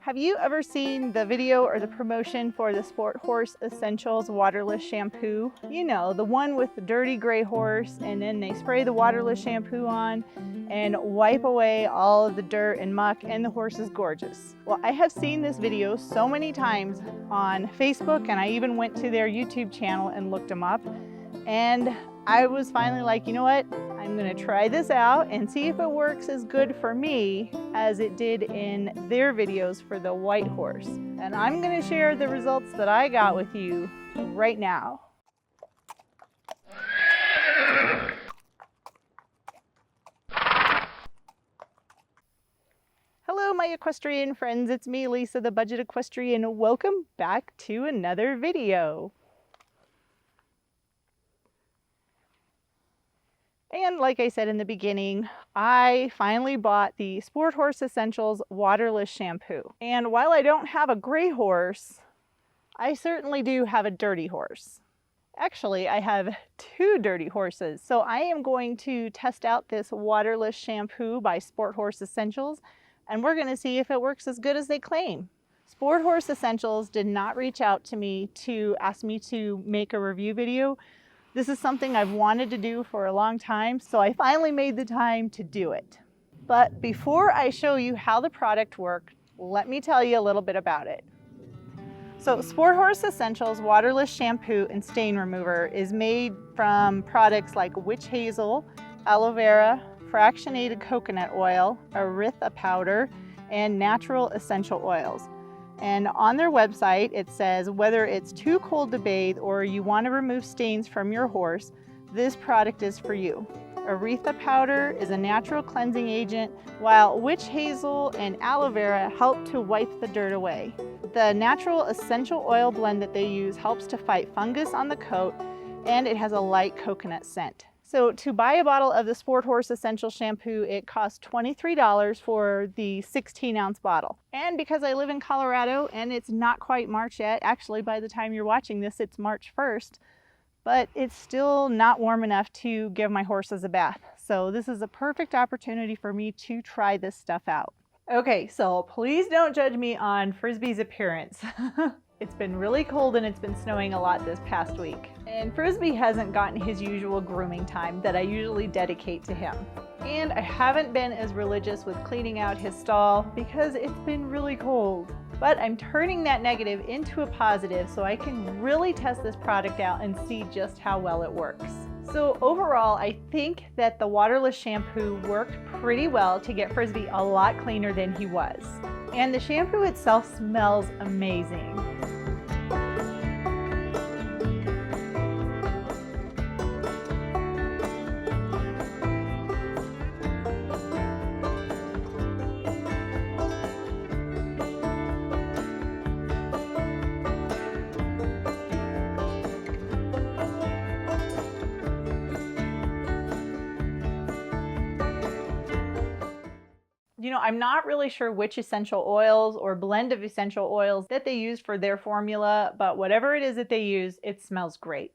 Have you ever seen the video or the promotion for the Sport Horse Essentials Waterless Shampoo? You know, the one with the dirty gray horse, and then they spray the waterless shampoo on and wipe away all of the dirt and muck, and the horse is gorgeous. Well, I have seen this video so many times on Facebook, and I even went to their YouTube channel and looked them up, and I was finally like, you know what? I'm gonna try this out and see if it works as good for me as it did in their videos for the white horse. And I'm gonna share the results that I got with you right now. Hello, my equestrian friends. It's me, Lisa, the Budget Equestrian. Welcome back to another video. And like I said in the beginning, I finally bought the Sport Horse Essentials Waterless Shampoo. And while I don't have a gray horse, I certainly do have a dirty horse. Actually, I have two dirty horses. So I am going to test out this Waterless Shampoo by Sport Horse Essentials, and we're going to see if it works as good as they claim. Sport Horse Essentials did not reach out to me to ask me to make a review video. This is something I've wanted to do for a long time, so I finally made the time to do it. But before I show you how the product works, let me tell you a little bit about it. So Sport Horse Essentials Waterless Shampoo and Stain Remover is made from products like witch hazel, aloe vera, fractionated coconut oil, aretha powder, and natural essential oils. And on their website, it says whether it's too cold to bathe or you want to remove stains from your horse, this product is for you. Aretha powder is a natural cleansing agent, while witch hazel and aloe vera help to wipe the dirt away. The natural essential oil blend that they use helps to fight fungus on the coat, and it has a light coconut scent. So to buy a bottle of the Sport Horse Essential Shampoo, it costs $23 for the 16-ounce bottle. And because I live in Colorado and it's not quite March yet, actually by the time you're watching this, it's March 1st, but it's still not warm enough to give my horses a bath. So this is a perfect opportunity for me to try this stuff out. Okay, so please don't judge me on Frisbee's appearance. It's been really cold and it's been snowing a lot this past week. And Frisbee hasn't gotten his usual grooming time that I usually dedicate to him. And I haven't been as religious with cleaning out his stall because it's been really cold. But I'm turning that negative into a positive so I can really test this product out and see just how well it works. So overall, I think that the waterless shampoo worked pretty well to get Frisbee a lot cleaner than he was. And the shampoo itself smells amazing. You know, I'm not really sure which essential oils or blend of essential oils that they use for their formula, but whatever it is that they use, it smells great.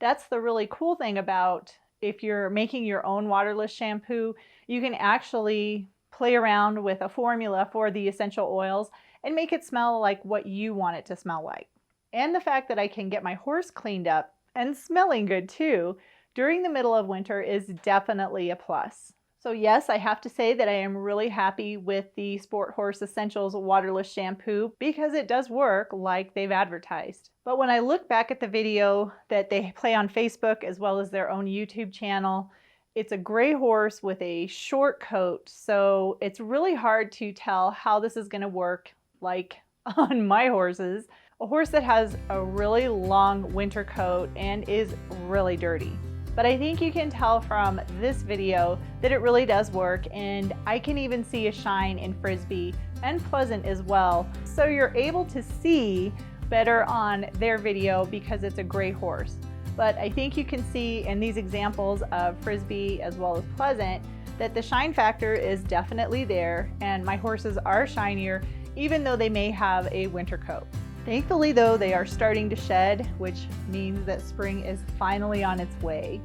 That's the really cool thing about if you're making your own waterless shampoo, you can actually play around with a formula for the essential oils and make it smell like what you want it to smell like. And the fact that I can get my horse cleaned up and smelling good too during the middle of winter is definitely a plus. So yes, I have to say that I am really happy with the Sport Horse Essentials Waterless Shampoo because it does work like they've advertised. But when I look back at the video that they play on Facebook as well as their own YouTube channel, it's a gray horse with a short coat, so it's really hard to tell how this is going to work like on my horses. A horse that has a really long winter coat and is really dirty. But I think you can tell from this video that it really does work, and I can even see a shine in Frisbee and Pleasant as well. So you're able to see better on their video because it's a gray horse. But I think you can see in these examples of Frisbee as well as Pleasant that the shine factor is definitely there, and my horses are shinier even though they may have a winter coat. Thankfully though, they are starting to shed, which means that spring is finally on its way.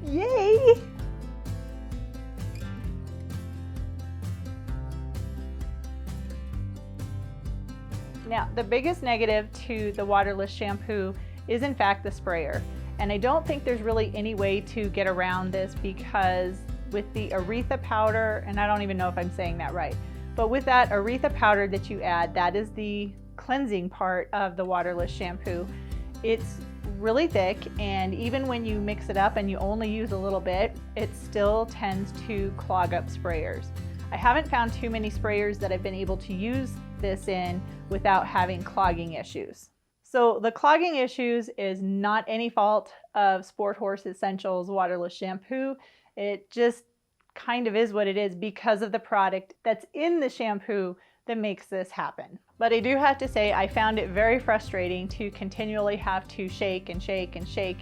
Yay! Now, the biggest negative to the waterless shampoo is in fact the sprayer. And I don't think there's really any way to get around this, because with the aretha powder, and I don't even know if I'm saying that right, but with that aretha powder that you add, that is the cleansing part of the waterless shampoo. It's really thick, and even when you mix it up and you only use a little bit, it still tends to clog up sprayers. I haven't found too many sprayers that I've been able to use this in without having clogging issues. So the clogging issues is not any fault of Sport Horse Essentials waterless shampoo. It just kind of is what it is because of the product that's in the shampoo that makes this happen. But I do have to say, I found it very frustrating to continually have to shake and shake and shake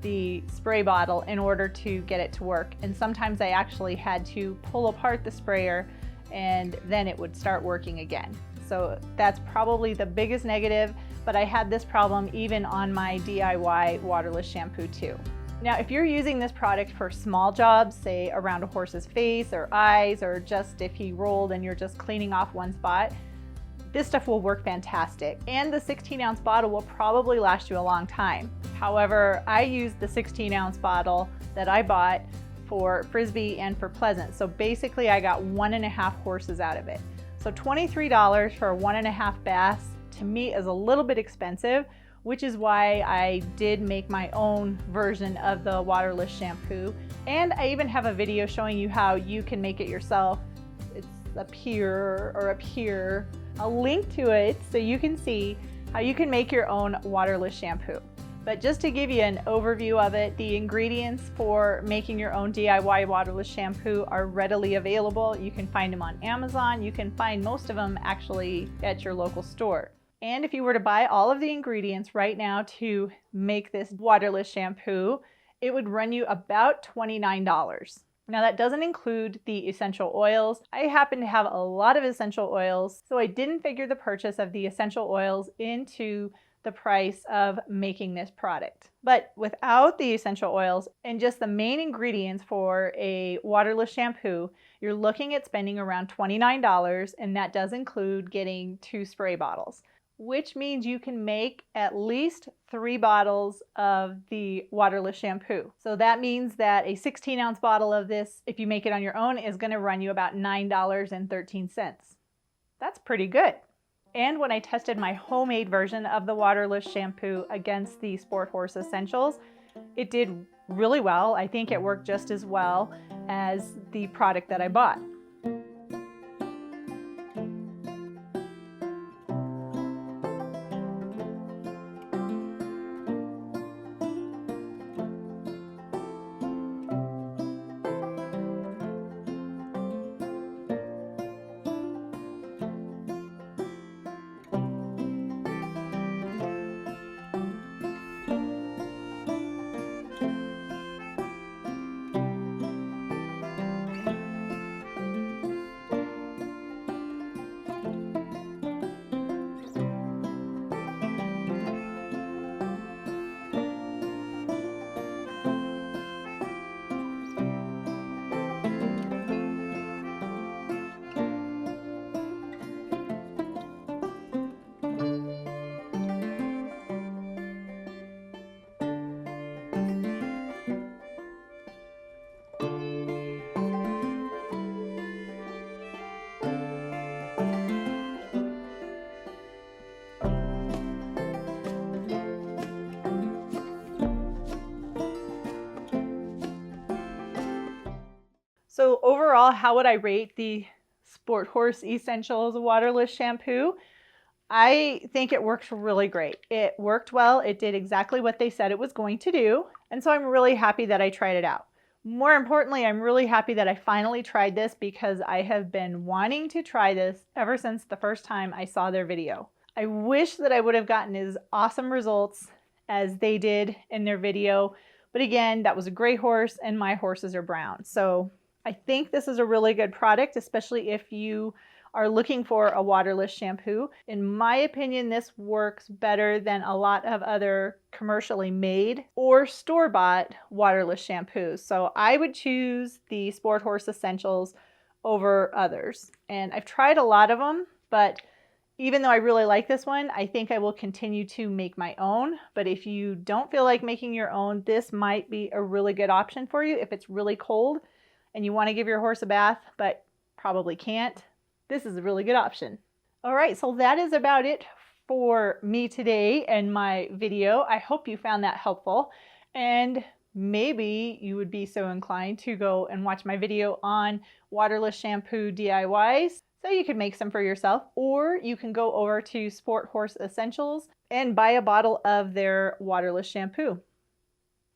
the spray bottle in order to get it to work. And sometimes I actually had to pull apart the sprayer and then it would start working again. So that's probably the biggest negative, but I had this problem even on my DIY waterless shampoo too. Now, if you're using this product for small jobs, say around a horse's face or eyes, or just if he rolled and you're just cleaning off one spot, this stuff will work fantastic. And the 16-ounce bottle will probably last you a long time. However, I used the 16-ounce bottle that I bought for Frisbee and for Pleasant. So basically I got 1.5 horses out of it. So $23 for a 1.5 baths to me is a little bit expensive, which is why I did make my own version of the waterless shampoo. And I even have a video showing you how you can make it yourself. It's up here or up here. I'll link to it so you can see how you can make your own waterless shampoo. But just to give you an overview of it, the ingredients for making your own DIY waterless shampoo are readily available. You can find them on Amazon. You can find most of them actually at your local store. And if you were to buy all of the ingredients right now to make this waterless shampoo, it would run you about $29. Now that doesn't include the essential oils. I happen to have a lot of essential oils, so I didn't figure the purchase of the essential oils into the price of making this product. But without the essential oils and just the main ingredients for a waterless shampoo, you're looking at spending around $29, and that does include getting 2 spray bottles, which means you can make at least 3 bottles of the waterless shampoo. So that means that a 16-ounce bottle of this, if you make it on your own, is going to run you about $9.13. That's pretty good. And when I tested my homemade version of the waterless shampoo against the Sport Horse Essentials, it did really well. I think it worked just as well as the product that I bought. So overall, how would I rate the Sport Horse Essentials waterless shampoo? I think it works really great. It worked well. It did exactly what they said it was going to do. And so I'm really happy that I tried it out. More importantly, I'm really happy that I finally tried this, because I have been wanting to try this ever since the first time I saw their video. I wish that I would have gotten as awesome results as they did in their video. But again, that was a gray horse and my horses are brown. So I think this is a really good product, especially if you are looking for a waterless shampoo. In my opinion, this works better than a lot of other commercially made or store-bought waterless shampoos. So I would choose the Sport Horse Essentials over others. And I've tried a lot of them, but Even though I really like this one, I think I will continue to make my own. But if you don't feel like making your own, this might be a really good option for you if it's really cold and you want to give your horse a bath, but probably can't. This is a really good option. All right, so that is about it for me today and my video. I hope you found that helpful, and maybe you would be so inclined to go and watch my video on waterless shampoo DIYs. So you could make some for yourself, or you can go over to Sport Horse Essentials and buy a bottle of their waterless shampoo.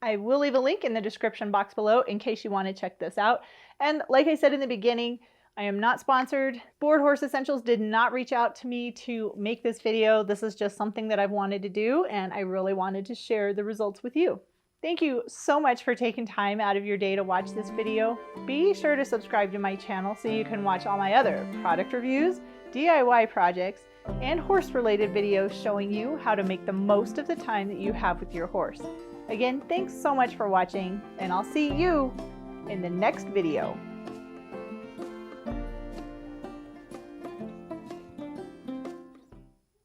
I will leave a link in the description box below in case you want to check this out. And like I said in the beginning, I am not sponsored. Sport Horse Essentials did not reach out to me to make this video. This is just something that I've wanted to do, and I really wanted to share the results with you. Thank you so much for taking time out of your day to watch this video. Be sure to subscribe to my channel so you can watch all my other product reviews, DIY projects, and horse-related videos showing you how to make the most of the time that you have with your horse. Again, thanks so much for watching, and I'll see you in the next video.